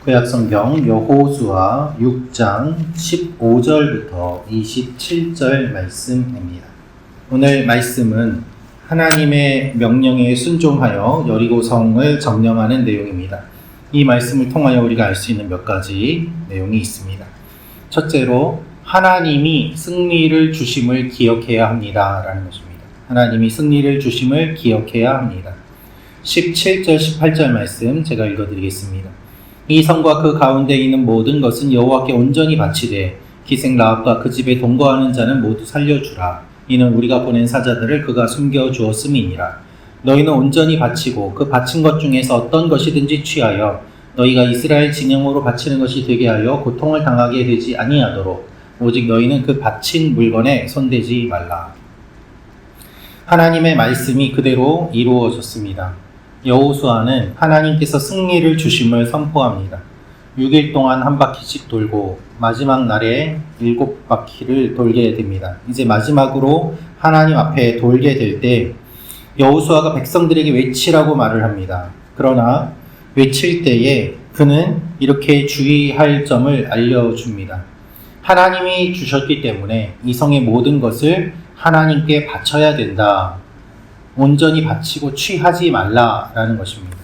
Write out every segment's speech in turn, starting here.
구약성경 여호수아 6장 15절부터 27절 말씀입니다. 오늘 말씀은 하나님의 명령에 순종하여 여리고성을 점령하는 내용입니다. 이 말씀을 통하여 우리가 알 수 있는 몇 가지 내용이 있습니다. 첫째로 하나님이 승리를 주심을 기억해야 합니다 라는 것입니다. 하나님이 승리를 주심을 기억해야 합니다. 17절 18절 말씀 제가 읽어드리겠습니다. 이 성과 그 가운데 있는 모든 것은 여호와께 온전히 바치되 기생 라합과 그 집에 동거하는 자는 모두 살려주라. 이는 우리가 보낸 사자들을 그가 숨겨주었음이니라. 너희는 온전히 바치고 그 바친 것 중에서 어떤 것이든지 취하여 너희가 이스라엘 진영으로 바치는 것이 되게 하여 고통을 당하게 되지 아니하도록 오직 너희는 그 바친 물건에 손대지 말라. 하나님의 말씀이 그대로 이루어졌습니다. 여호수아는 하나님께서 승리를 주심을 선포합니다. 6일 동안 한 바퀴씩 돌고 마지막 날에 7바퀴를 돌게 됩니다. 이제 마지막으로 하나님 앞에 돌게 될 때 여호수아가 백성들에게 외치라고 말을 합니다. 그러나 외칠 때에 그는 이렇게 주의할 점을 알려줍니다. 하나님이 주셨기 때문에 이 성의 모든 것을 하나님께 바쳐야 된다. 온전히 바치고 취하지 말라라는 것입니다.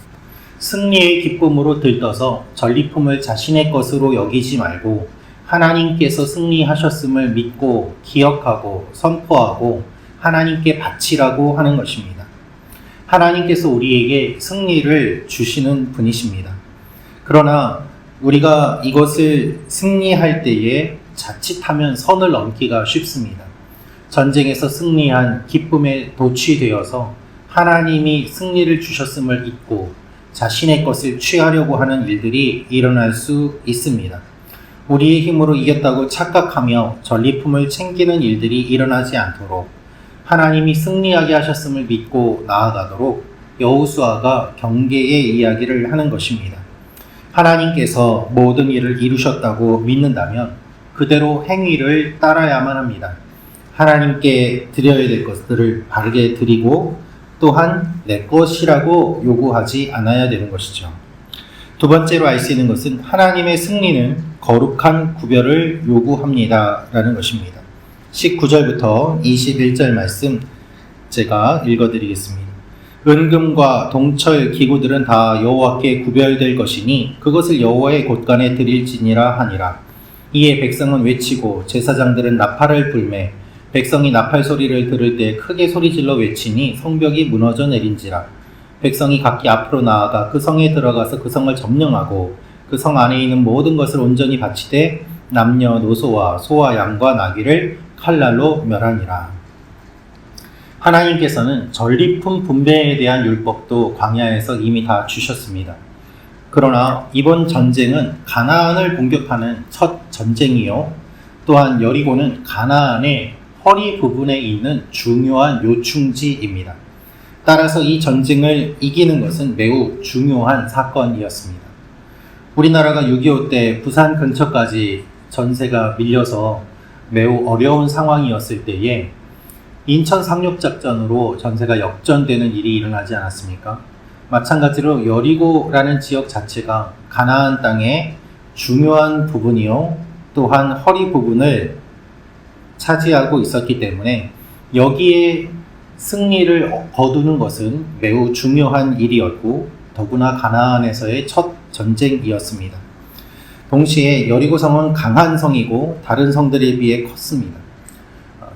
승리의 기쁨으로 들떠서 전리품을 자신의 것으로 여기지 말고 하나님께서 승리하셨음을 믿고 기억하고 선포하고 하나님께 바치라고 하는 것입니다. 하나님께서 우리에게 승리를 주시는 분이십니다. 그러나 우리가 이것을 승리할 때에 자칫하면 선을 넘기가 쉽습니다. 전쟁에서 승리한 기쁨에 도취되어서 하나님이 승리를 주셨음을 잊고 자신의 것을 취하려고 하는 일들이 일어날 수 있습니다. 우리의 힘으로 이겼다고 착각하며 전리품을 챙기는 일들이 일어나지 않도록 하나님이 승리하게 하셨음을 믿고 나아가도록 여호수아가 경계의 이야기를 하는 것입니다. 하나님께서 모든 일을 이루셨다고 믿는다면 그대로 행위를 따라야만 합니다. 하나님께 드려야 될 것들을 바르게 드리고 또한 내 것이라고 요구하지 않아야 되는 것이죠. 두 번째로 알 수 있는 것은 하나님의 승리는 거룩한 구별을 요구합니다 라는 것입니다. 19절부터 21절 말씀 제가 읽어드리겠습니다. 은금과 동철 기구들은 다 여호와께 구별될 것이니 그것을 여호와의 곳간에 드릴지니라 하니라. 이에 백성은 외치고 제사장들은 나팔을 불매 백성이 나팔 소리를 들을 때 크게 소리질러 외치니 성벽이 무너져 내린지라. 백성이 각기 앞으로 나아가 그 성에 들어가서 그 성을 점령하고 그 성 안에 있는 모든 것을 온전히 바치되 남녀노소와 소와 양과 나귀를 칼날로 멸하니라. 하나님께서는 전리품 분배에 대한 율법도 광야에서 이미 다 주셨습니다. 그러나 이번 전쟁은 가나안을 공격하는 첫 전쟁이요. 또한 여리고는 가나안의 허리 부분에 있는 중요한 요충지입니다. 따라서 이 전쟁을 이기는 것은 매우 중요한 사건이었습니다. 우리나라가 6.25 때 부산 근처까지 전세가 밀려서 매우 어려운 상황이었을 때에 인천 상륙작전으로 전세가 역전되는 일이 일어나지 않았습니까? 마찬가지로 여리고라는 지역 자체가 가나안 땅의 중요한 부분이요. 또한 허리 부분을 차지하고 있었기 때문에 여기에 승리를 거두는 것은 매우 중요한 일이었고 더구나 가나안에서의 첫 전쟁이었습니다. 동시에 여리고성은 강한 성이고 다른 성들에 비해 컸습니다.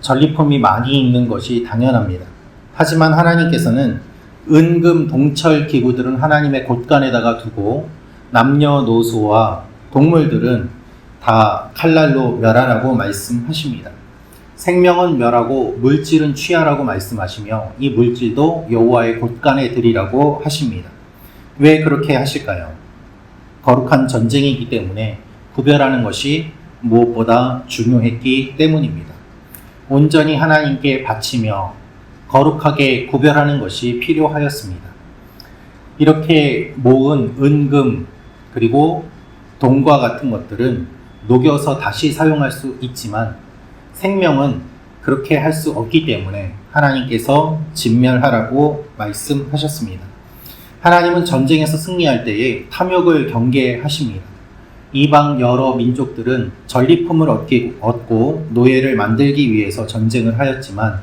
전리품이 많이 있는 것이 당연합니다. 하지만 하나님께서는 은금 동철 기구들은 하나님의 곳간에다가 두고 남녀노소와 동물들은 다 칼날로 멸하라고 말씀하십니다. 생명은 멸하고 물질은 취하라고 말씀하시며 이 물질도 여호와의 곳간에 드리라고 하십니다. 왜 그렇게 하실까요? 거룩한 전쟁이기 때문에 구별하는 것이 무엇보다 중요했기 때문입니다. 온전히 하나님께 바치며 거룩하게 구별하는 것이 필요하였습니다. 이렇게 모은 은금 그리고 동과 같은 것들은 녹여서 다시 사용할 수 있지만 생명은 그렇게 할 수 없기 때문에 하나님께서 진멸하라고 말씀하셨습니다. 하나님은 전쟁에서 승리할 때에 탐욕을 경계하십니다. 이방 여러 민족들은 전리품을 얻고 노예를 만들기 위해서 전쟁을 하였지만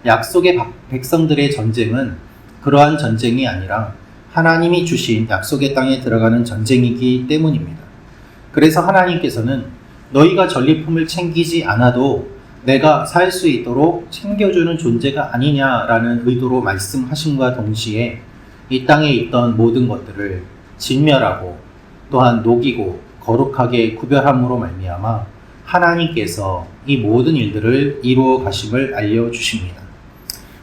약속의 백성들의 전쟁은 그러한 전쟁이 아니라 하나님이 주신 약속의 땅에 들어가는 전쟁이기 때문입니다. 그래서 하나님께서는 너희가 전리품을 챙기지 않아도 내가 살 수 있도록 챙겨주는 존재가 아니냐라는 의도로 말씀하심과 동시에 이 땅에 있던 모든 것들을 진멸하고 또한 녹이고 거룩하게 구별함으로 말미암아 하나님께서 이 모든 일들을 이루어 가심을 알려주십니다.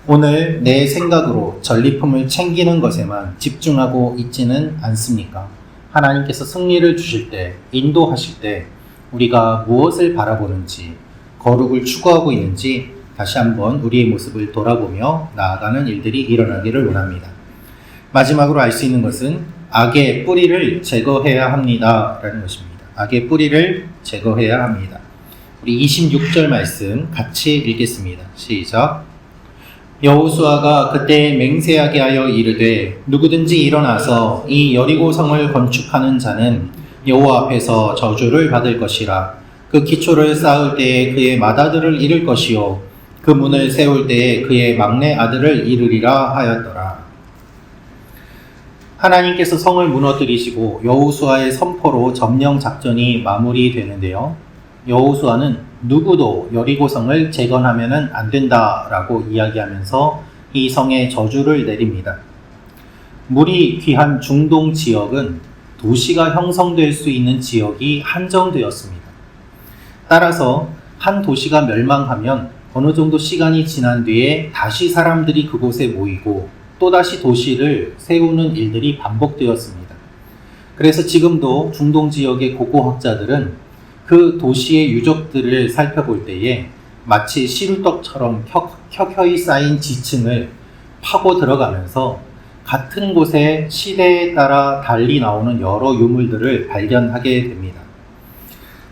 오늘 내 생각으로 전리품을 챙기는 것에만 집중하고 있지는 않습니까? 하나님께서 승리를 주실 때, 인도하실 때 우리가 무엇을 바라보는지, 거룩을 추구하고 있는지 다시 한번 우리의 모습을 돌아보며 나아가는 일들이 일어나기를 원합니다. 마지막으로 알 수 있는 것은 악의 뿌리를 제거해야 합니다 라는 것입니다. 악의 뿌리를 제거해야 합니다. 우리 26절 말씀 같이 읽겠습니다. 시작. 여호수아가 그때 맹세하게 하여 이르되 누구든지 일어나서 이 여리고 성을 건축하는 자는 여호와 앞에서 저주를 받을 것이라. 그 기초를 쌓을 때에 그의 맏아들을 잃을 것이요 그 문을 세울 때에 그의 막내 아들을 잃으리라 하였더라. 하나님께서 성을 무너뜨리시고 여호수아의 선포로 점령 작전이 마무리되는데요. 여호수아는 누구도 여리고성을 재건하면 안 된다라고 이야기하면서 이 성에 저주를 내립니다. 물이 귀한 중동 지역은 도시가 형성될 수 있는 지역이 한정되었습니다. 따라서 한 도시가 멸망하면 어느 정도 시간이 지난 뒤에 다시 사람들이 그곳에 모이고 또다시 도시를 세우는 일들이 반복되었습니다. 그래서 지금도 중동 지역의 고고학자들은 그 도시의 유적들을 살펴볼 때에 마치 시루떡처럼 켜켜이 쌓인 지층을 파고 들어가면서 같은 곳에 시대에 따라 달리 나오는 여러 유물들을 발견하게 됩니다.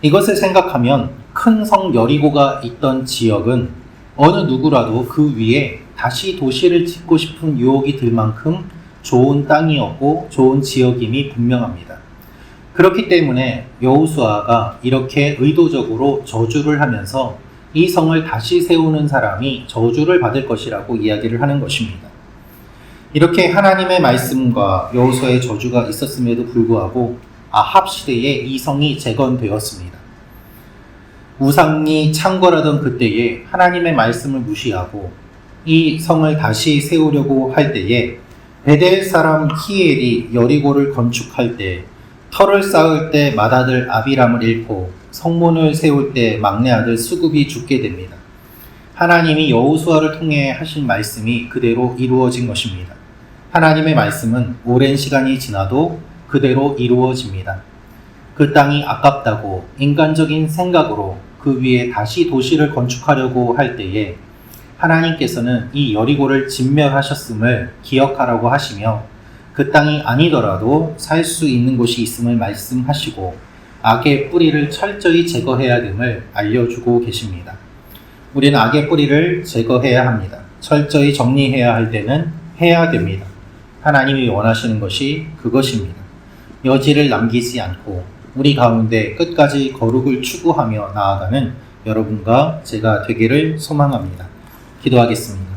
이것을 생각하면 큰 성 여리고가 있던 지역은 어느 누구라도 그 위에 다시 도시를 짓고 싶은 유혹이 들 만큼 좋은 땅이었고 좋은 지역임이 분명합니다. 그렇기 때문에 여호수아가 이렇게 의도적으로 저주를 하면서 이 성을 다시 세우는 사람이 저주를 받을 것이라고 이야기를 하는 것입니다. 이렇게 하나님의 말씀과 여호수아의 저주가 있었음에도 불구하고 아합 시대에 이 성이 재건되었습니다. 우상이 창궐하던 그때에 하나님의 말씀을 무시하고 이 성을 다시 세우려고 할 때에 베델 사람 히엘이 여리고를 건축할 때 터를 쌓을 때 맏아들 아비람을 잃고 성문을 세울 때 막내 아들 수굽이 죽게 됩니다. 하나님이 여호수아를 통해 하신 말씀이 그대로 이루어진 것입니다. 하나님의 말씀은 오랜 시간이 지나도 그대로 이루어집니다. 그 땅이 아깝다고 인간적인 생각으로 그 위에 다시 도시를 건축하려고 할 때에 하나님께서는 이 여리고를 진멸하셨음을 기억하라고 하시며 그 땅이 아니더라도 살 수 있는 곳이 있음을 말씀하시고 악의 뿌리를 철저히 제거해야 됨을 알려주고 계십니다. 우리는 악의 뿌리를 제거해야 합니다. 철저히 정리해야 할 때는 해야 됩니다. 하나님이 원하시는 것이 그것입니다. 여지를 남기지 않고 우리 가운데 끝까지 거룩을 추구하며 나아가는 여러분과 제가 되기를 소망합니다. 기도하겠습니다.